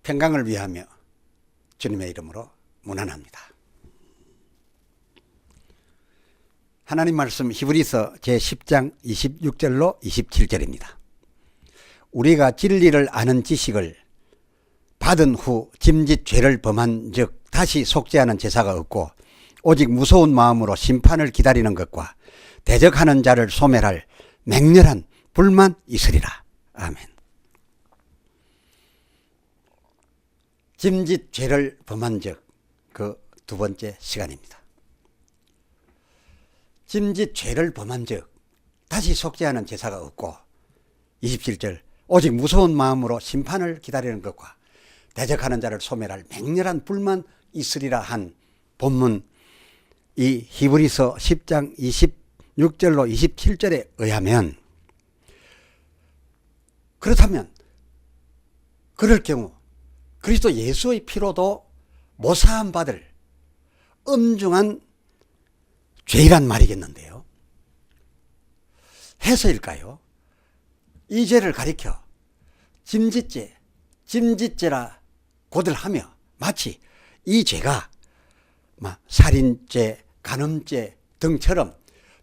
평강을 위하며 주님의 이름으로 문안합니다. 하나님 말씀 히브리서 제10장 26절로 27절입니다. 우리가 진리를 아는 지식을 받은 후 짐짓 죄를 범한 즉 다시 속죄하는 제사가 없고 오직 무서운 마음으로 심판을 기다리는 것과 대적하는 자를 소멸할 맹렬한 불만 있으리라. 아멘. 짐짓 죄를 범한 즉 그 두 번째 시간입니다. 짐짓 죄를 범한 즉 다시 속죄하는 제사가 없고 27절 오직 무서운 마음으로 심판을 기다리는 것과 대적하는 자를 소멸할 맹렬한 불만 있으리라 한 본문 이 히브리서 10장 26절로 27절에 의하면 그렇다면 그럴 경우 그리스도 예수의 피로도 모사함 받을 엄중한 죄란 말이겠는데요. 해서일까요? 이 죄를 가리켜 짐짓죄, 짐짓죄라 고들 하며 마치 이 죄가 살인죄, 간음죄 등처럼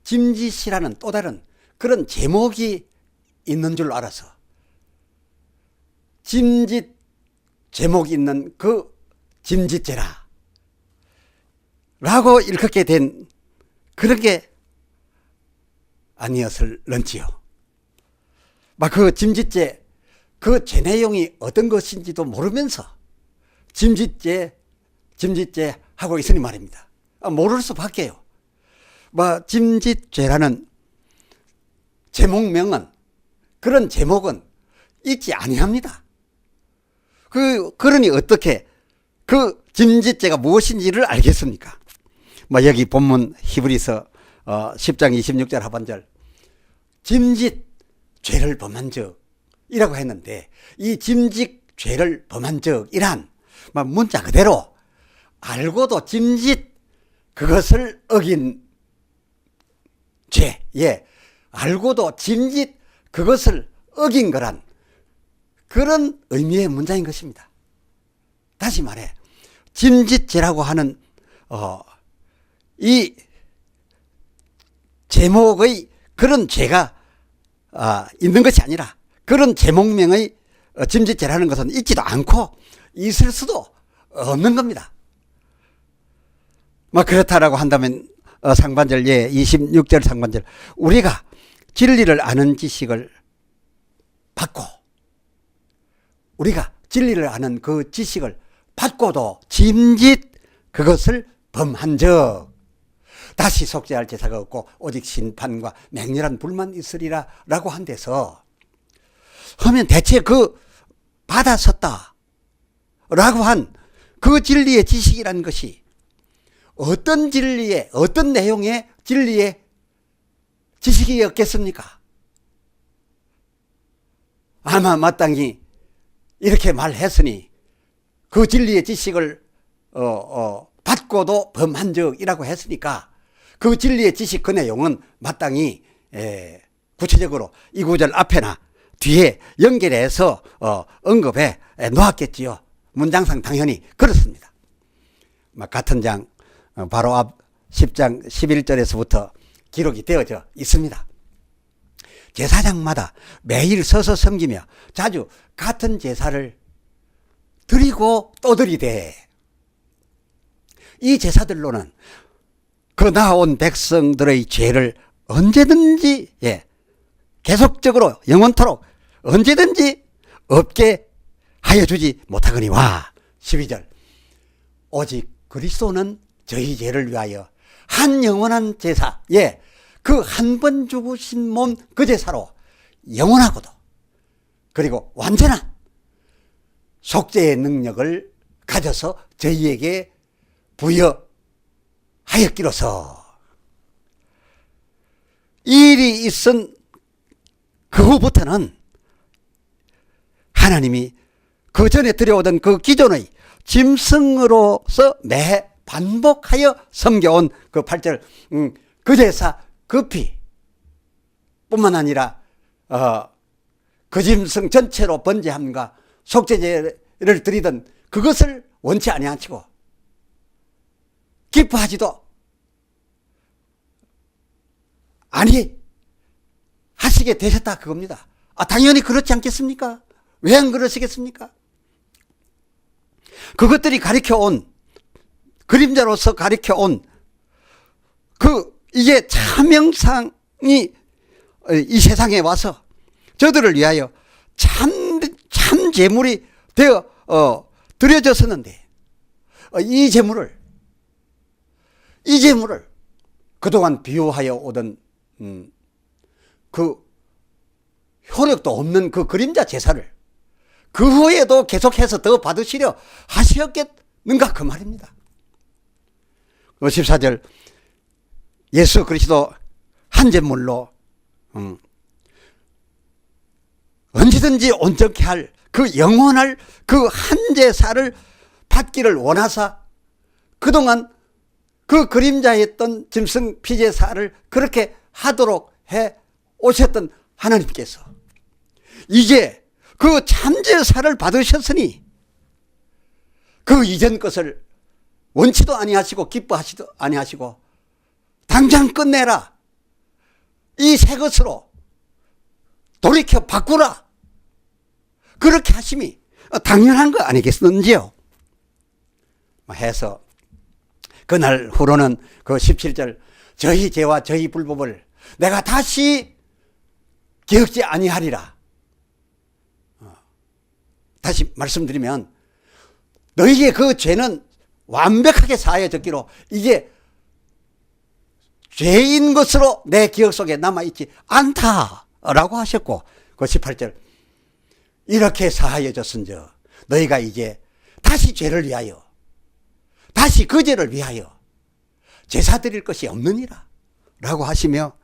짐짓이라는 또 다른 그런 제목이 있는 줄 알아서 짐짓 제목이 있는 그 짐짓죄라 라고 일컫게 된 그런 게 아니었을런지요. 그 짐짓죄 그 죄 내용이 어떤 것인지도 모르면서 짐짓죄 하고 있으니 말입니다. 모를 수밖에요. 짐짓죄라는 제목명은 그런 제목은 있지 아니합니다. 그러니 어떻게 그 짐짓죄가 무엇인지를 알겠습니까? 여기 본문 히브리서 10장 26절 하반절 짐짓 죄를 범한 적이라고 했는데 이 짐짓 죄를 범한 적이란 문자 그대로 알고도 짐짓 그것을 어긴 죄, 알고도 짐짓 그것을 어긴 거란 그런 의미의 문장인 것입니다. 다시 말해 짐짓죄라고 하는 이 제목의 그런 죄가 있는 것이 아니라 그런 제목명의 짐짓죄라는 것은 있지도 않고 있을 수도 없는 겁니다. 그렇다라고 한다면 상반절 26절 상반절 우리가 진리를 아는 지식을 받고 우리가 진리를 아는 그 지식을 받고도 짐짓 그것을 범한 적 다시 속죄할 제사가 없고 오직 심판과 맹렬한 불만 있으리라 라고 한 데서 하면 대체 그 받아섰다 라고 한 그 진리의 지식이라는 것이 어떤 진리의 어떤 내용의 진리의 지식이었겠습니까? 아마 마땅히 이렇게 말했으니 그 진리의 지식을 받고도 범한 적이라고 했으니까 그 진리의 지식 그 내용은 마땅히 구체적으로 이 구절 앞에나 뒤에 연결해서 언급해 놓았겠지요. 문장상 당연히 그렇습니다. 같은 장 바로 앞 10장 11절에서부터 기록이 되어져 있습니다. 제사장마다 매일 서서 섬기며 자주 같은 제사를 드리고 또 드리되 이 제사들로는 그 나아온 백성들의 죄를 언제든지 계속적으로 영원토록 언제든지 없게 하여 주지 못하거니와 12절 오직 그리스도는 저희 죄를 위하여 한 영원한 제사 그 한 번 죽으신 몸 그 제사로 영원하고도 그리고 완전한 속죄의 능력을 가져서 저희에게 부여하였기로서 이 일이 있은 그 후부터는 하나님이 그 전에 들여오던 그 기존의 짐승으로서 매 반복하여 섬겨온 그 8절 그 제사 그 피 뿐만 아니라 그 짐승 전체로 번제함과 속죄제 드리던 그것을 원치 아니하시고 기뻐하지도 아니 하시게 되셨다 그겁니다. 당연히 그렇지 않겠습니까? 왜 안 그러시겠습니까? 그것들이 가르쳐온, 그림자로서 가르쳐온 이게 차명상이 이 세상에 와서 저들을 위하여 참 제물이 되어 드려졌었는데 이 제물을 그동안 비유하여 오던 그 효력도 없는 그 그림자 제사를 그 후에도 계속해서 더 받으시려 하셨겠는가 그 말입니다. 14절 예수 그리스도 한 제물로 언제든지 온전케 할 그 영원할 그 한 제사를 받기를 원하사 그동안 그 그림자였던 짐승 피제사를 그렇게 하도록 해 오셨던 하나님께서 이제 그 참제사를 받으셨으니 그 이전 것을 원치도 아니하시고 기뻐하시도 아니하시고 당장 끝내라, 이 새 것으로 돌이켜 바꾸라, 그렇게 하심이 당연한 거 아니겠는지요? 해서 그날 후로는 그 17절 저희 죄와 저희 불법을 내가 다시 기억지 아니하리라. 다시 말씀드리면 너희의 그 죄는 완벽하게 사하여졌기로 이게 죄인 것으로 내 기억 속에 남아있지 않다라고 하셨고 그 18절 이렇게 사하여졌은즉 너희가 이제 다시 죄를 위하여 다시 그 죄를 위하여 제사 드릴 것이 없느니라 라고 하시며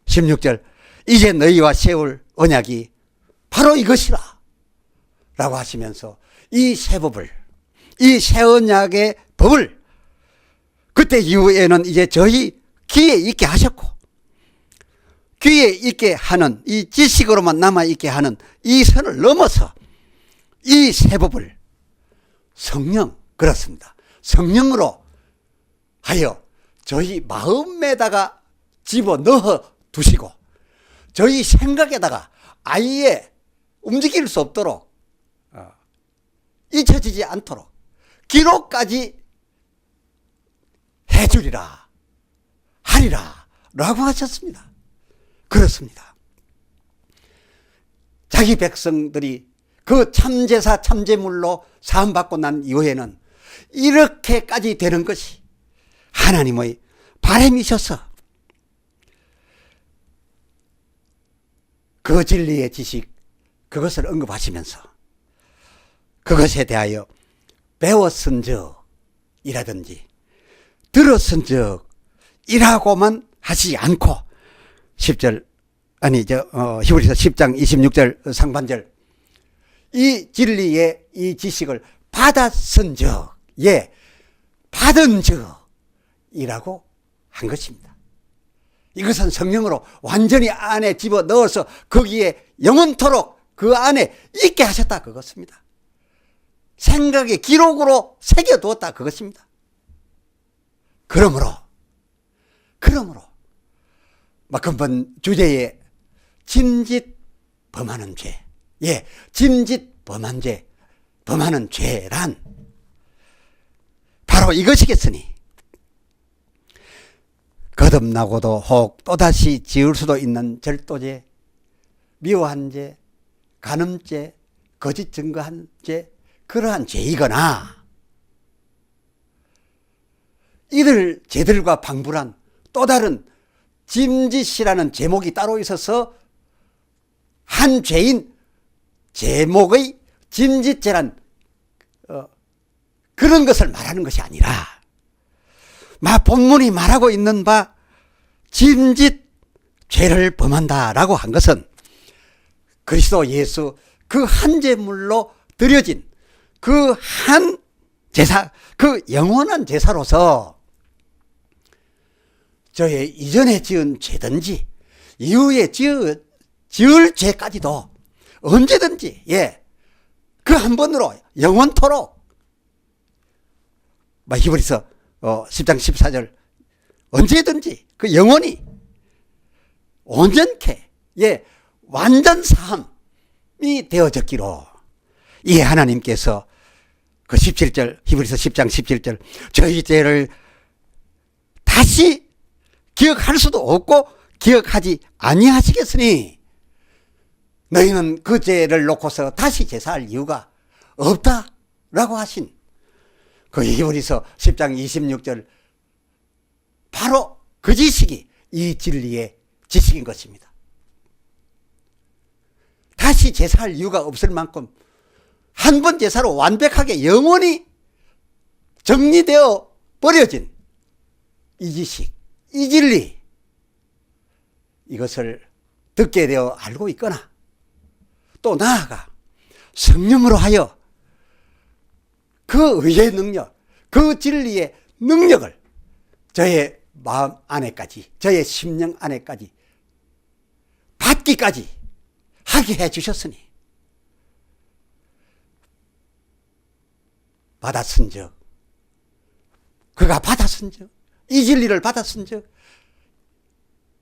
16절 이제 너희와 세울 언약이 바로 이것이라 라고 하시면서 이 새 법을, 이 새 언약의 법을 그때 이후에는 이제 저희 귀에 있게 하셨고 귀에 있게 하는 이 지식으로만 남아있게 하는 이 선을 넘어서 이 새 법을 성령, 그렇습니다, 성령으로 하여 저희 마음에다가 집어넣어 두시고 저희 생각에다가 아예 움직일 수 없도록 잊혀지지 않도록 기록까지 해주리라 하리라 라고 하셨습니다. 그렇습니다. 자기 백성들이 그 참제사 참제물로 사함받고 난 이후에는 이렇게까지 되는 것이 하나님의 바람이셔서 그 진리의 지식 그것을 언급하시면서 그것에 대하여 배웠은적이라든지 들었은적이라고만 하지 않고 10절 히브리서 10장 26절 상반절 이 진리의 이 지식을 받았은적, 받은적이라고 한 것입니다. 이것은 성령으로 완전히 안에 집어넣어서 거기에 영원토록 그 안에 있게 하셨다 그것입니다. 생각의 기록으로 새겨두었다 그것입니다. 그러므로 근본 주제에 짐짓 범하는 죄, 짐짓 범한 죄, 범하는 죄란 바로 이것이겠으니 거듭나고도 혹 또다시 지을 수도 있는 절도죄, 미워한 죄, 간음죄, 거짓 증거한 죄, 그러한 죄이거나 이들 죄들과 방불한 또 다른 짐짓이라는 제목이 따로 있어서 한 죄인 제목의 짐짓죄란 그런 것을 말하는 것이 아니라 본문이 말하고 있는 바 짐짓 죄를 범한다라고 한 것은 그리스도 예수 그 한 제물로 드려진 그 한 제사, 그 영원한 제사로서 저의 이전에 지은 죄든지 이후에 지을 죄까지도 언제든지 그 한 번으로 영원토록 히브리서 10장 14절 언제든지 그 영원히 온전케 완전 사함이 되어졌기로 이 하나님께서 그 17절 히브리서 10장 17절 저희 죄를 다시 기억할 수도 없고 기억하지 아니하시겠으니 너희는 그 죄를 놓고서 다시 제사할 이유가 없다라고 하신 그 히브리서 10장 26절 바로 그 지식이 이 진리의 지식인 것입니다. 다시 제사할 이유가 없을 만큼 한 번 제사로 완벽하게 영원히 정리되어 버려진 이 지식, 이 진리, 이것을 듣게 되어 알고 있거나 또 나아가 성령으로 하여 그 의의 능력, 그 진리의 능력을 저의 마음 안에까지, 저의 심령 안에까지 받기까지 하게 해 주셨으니 받았은즉, 그가 받았은즉, 이 진리를 받았은즉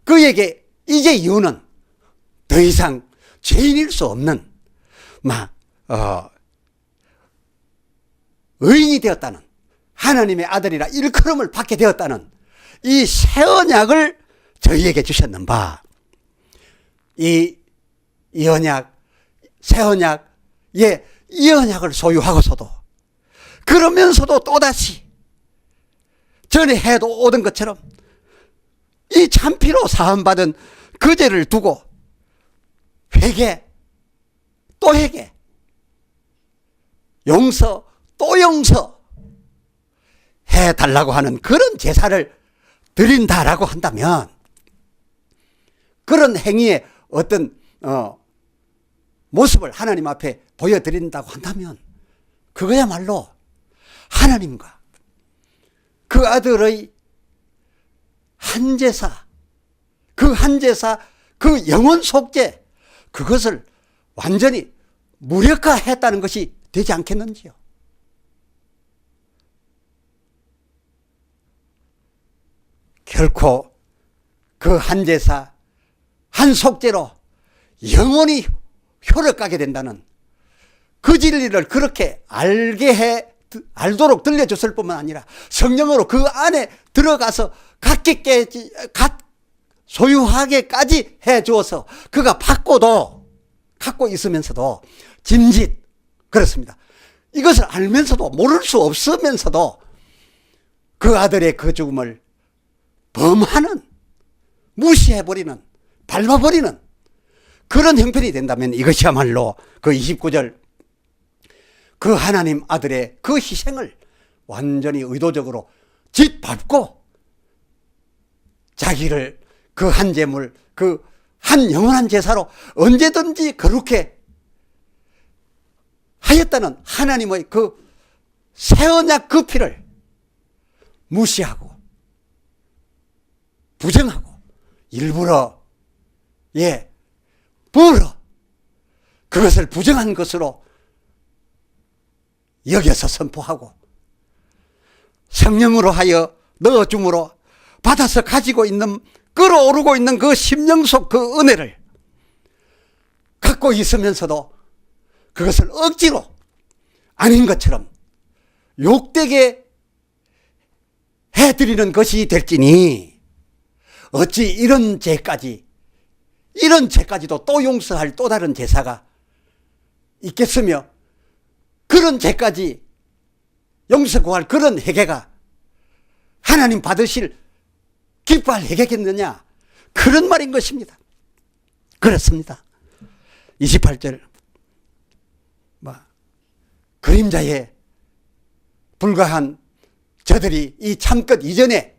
그에게 이제 이유는 더 이상 죄인일 수 없는 의인이 되었다는, 하나님의 아들이라 일컬음을 받게 되었다는 이 새 언약을 저희에게 주셨는 바, 이 언약, 새 언약, 이 언약을 소유하고서도 그러면서도 또다시 전에 해도 오던 것처럼 이 참피로 사함받은 그 죄를 두고 회개 또 회개, 용서 또 용서 해달라고 하는 그런 제사를 드린다라고 한다면, 그런 행위의 어떤 모습을 하나님 앞에 보여드린다고 한다면 그거야말로 하나님과 그 아들의 한 제사, 그 한 제사, 그 영원 속죄, 그것을 완전히 무력화했다는 것이 되지 않겠는지요. 결코 그 한 제사, 한 속죄로 영원히 효를 까게 된다는 그 진리를 그렇게 알도록 들려줬을 뿐만 아니라 성령으로 그 안에 들어가서 소유하게까지 해주어서 그가 갖고 있으면서도 짐짓, 그렇습니다. 이것을 알면서도 모를 수 없으면서도 그 아들의 그 죽음을 범하는, 무시해버리는, 밟아버리는 그런 형편이 된다면 이것이야말로 그 29절 그 하나님 아들의 그 희생을 완전히 의도적으로 짓밟고 자기를 그 한 제물, 그 한 영원한 제사로 언제든지 거룩해 하였다는 하나님의 그 새 언약 그 피를 무시하고 부정하고 일부러 그것을 부정한 것으로 여겨서 선포하고 성령으로 하여 넣어줌으로 받아서 가지고 있는, 끌어오르고 있는 그 심령 속 그 은혜를 갖고 있으면서도 그것을 억지로 아닌 것처럼 욕되게 해드리는 것이 될지니 어찌 이런 죄까지도 또 용서할 또 다른 제사가 있겠으며 그런 죄까지 용서 구할 그런 회개가 하나님 받으실 기뻐할 회개겠느냐, 그런 말인 것입니다. 그렇습니다. 28절 그림자에 불과한 저들이 이 참끝 이전에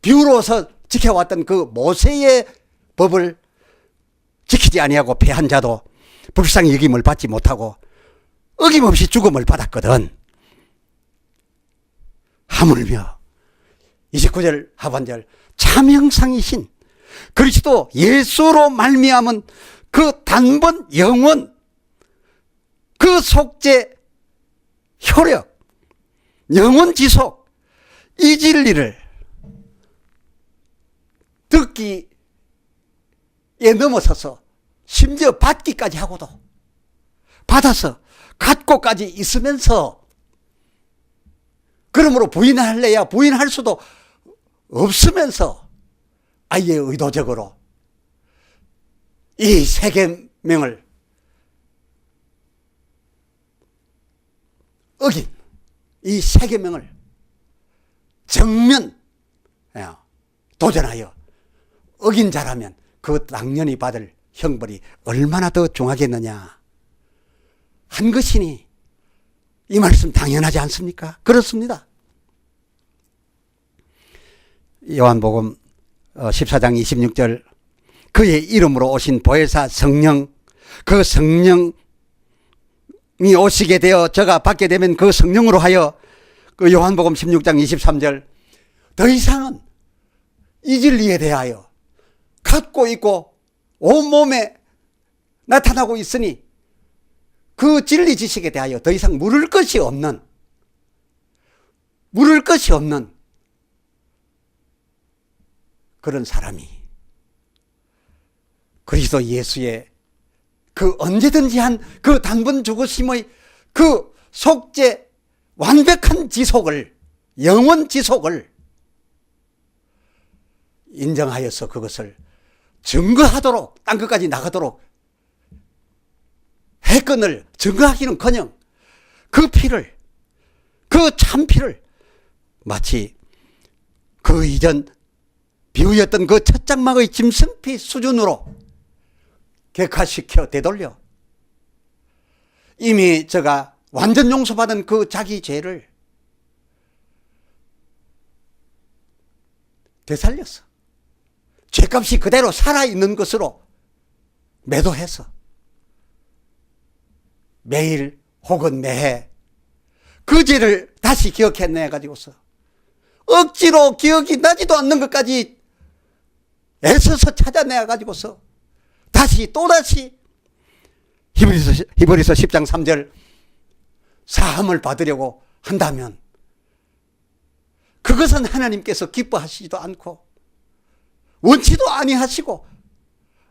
비유로서 지켜왔던 그 모세의 법을 지키지 아니하고 패한 자도 불쌍히 여김을 받지 못하고 어김없이 죽음을 받았거든. 하물며 29절 하반절 참 형상이신 그리스도 예수로 말미암은 그 단번 영원 그 속죄 효력, 영원 지속, 이 진리를 듣기에 넘어서서 심지어 받기까지 하고도 받아서 갖고까지 있으면서 그러므로 부인할래야 부인할 수도 없으면서 아예 의도적으로 이 세계명을 어긴 이 세계명을 정면 도전하여 어긴 자라면 그 당연히 받을 형벌이 얼마나 더 중하겠느냐 한 것이니 이 말씀 당연하지 않습니까? 그렇습니다. 요한복음 14장 26절 그의 이름으로 오신 보혜사 성령, 그 성령이 오시게 되어 저가 받게 되면 그 성령으로 하여 그 요한복음 16장 23절 더 이상은 이 진리에 대하여 갖고 있고 온몸에 나타나고 있으니 그 진리 지식에 대하여 더 이상 물을 것이 없는 그런 사람이 그리스도 예수의 그 언제든지 한 그 단번 죽으심의 그 속죄 완벽한 지속을, 영원 지속을 인정하여서 그것을 증거하도록 딴 것까지 나가도록 해건을 증거하기는커녕 그 피를, 그 참피를 마치 그 이전 비유였던 그 첫 장막의 짐승피 수준으로 객화시켜 되돌려 이미 저가 완전 용서받은 그 자기 죄를 되살렸어. 죄값이 그대로 살아있는 것으로 매도해서 매일 혹은 매해 그 죄를 다시 기억해내 가지고서 억지로 기억이 나지도 않는 것까지 애써서 찾아내 가지고서 다시 또다시 히브리서 10장 3절 사함을 받으려고 한다면 그것은 하나님께서 기뻐하시지도 않고 원치도 아니하시고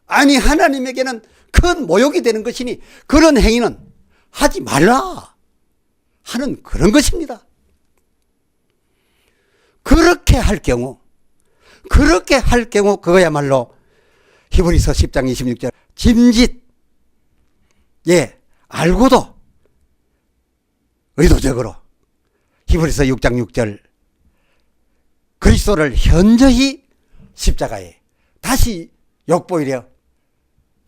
아니 하나님에게는 큰 모욕이 되는 것이니 그런 행위는 하지 말라 하는 그런 것입니다. 그렇게 할 경우 그거야말로 히브리서 10장 26절 짐짓 알고도 의도적으로 히브리서 6장 6절 그리스도를 현저히 십자가에 다시 욕보이려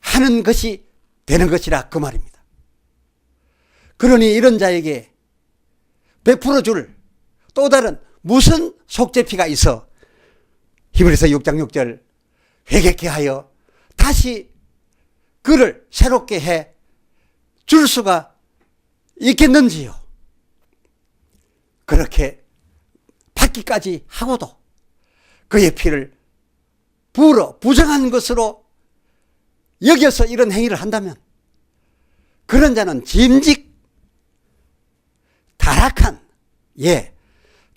하는 것이 되는 것이라 그 말입니다. 그러니 이런 자에게 베풀어 줄 또 다른 무슨 속죄피가 있어 히브리서 6장 6절 회개케 하여 다시 그를 새롭게 해 줄 수가 있겠는지요. 그렇게 받기까지 하고도 그의 피를 부정한 것으로 여겨서 이런 행위를 한다면 그런 자는 짐직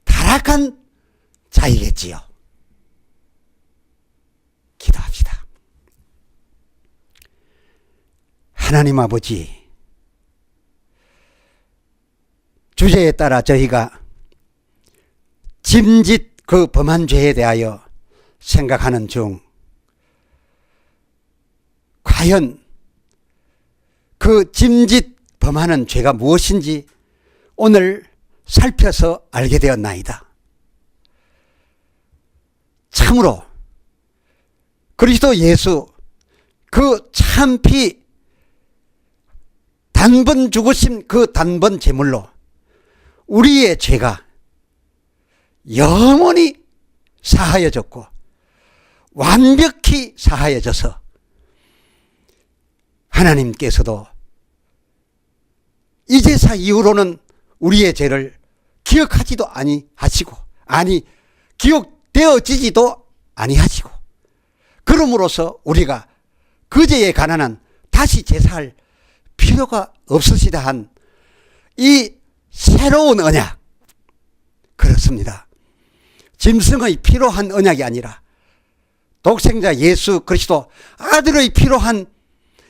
타락한 자이겠지요. 기도합시다. 하나님 아버지, 주제에 따라 저희가 짐짓 그 범한 죄에 대하여 생각하는 중 과연 그 짐짓 범하는 죄가 무엇인지 오늘 살펴서 알게 되었나이다. 참으로 그리스도 예수 그 참피 단번 죽으신 그 단번 제물로 우리의 죄가 영원히 사하여졌고 완벽히 사하여져서 하나님께서도 이 제사 이후로는 우리의 죄를 기억하지도 아니하시고 기억되어지지도 아니하시고 그럼으로써 우리가 그 죄에 관한 다시 제사할 필요가 없으시다 한 이 새로운 언약, 그렇습니다. 짐승의 필요한 언약이 아니라 독생자 예수 그리스도 아들의 필요한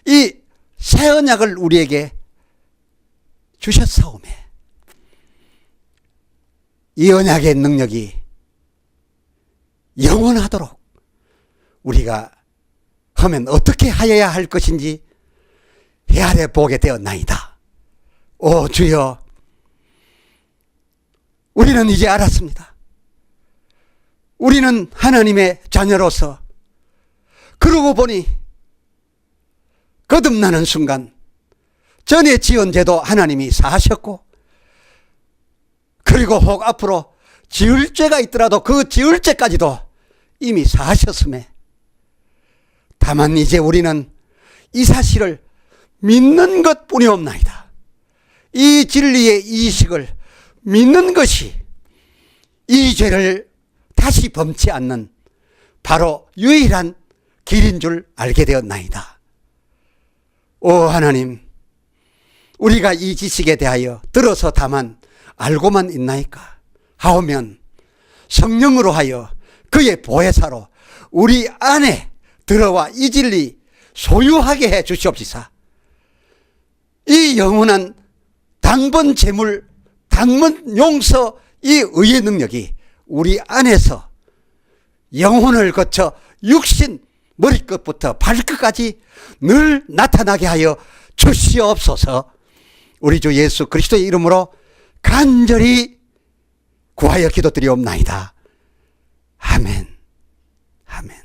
이 새 언약을 우리에게 주셨사오매 이 언약의 능력이 영원하도록 우리가 하면 어떻게 하여야 할 것인지 헤아려 보게 되었나이다. 오 주여, 우리는 이제 알았습니다. 우리는 하나님의 자녀로서 그러고 보니 거듭나는 순간 전에 지은 죄도 하나님이 사하셨고, 그리고 혹 앞으로 지을 죄가 있더라도 그 지을 죄까지도 이미 사하셨음에, 다만 이제 우리는 이 사실을 믿는 것뿐이옵나이다. 이 진리의 이식을 믿는 것이 이 죄를 다시 범치 않는 바로 유일한 길인 줄 알게 되었나이다. 오 하나님, 우리가 이 지식에 대하여 들어서 다만 알고만 있나이까 하오면 성령으로 하여 그의 보혜사로 우리 안에 들어와 이 진리 소유하게 해 주시옵시사. 이 영원한 단번 재물, 단번 용서, 이 의의 능력이 우리 안에서 영혼을 거쳐 육신 머리끝부터 발끝까지 늘 나타나게 하여 주시옵소서. 우리 주 예수 그리스도의 이름으로 간절히 구하여 기도드리옵나이다. 아멘. 아멘.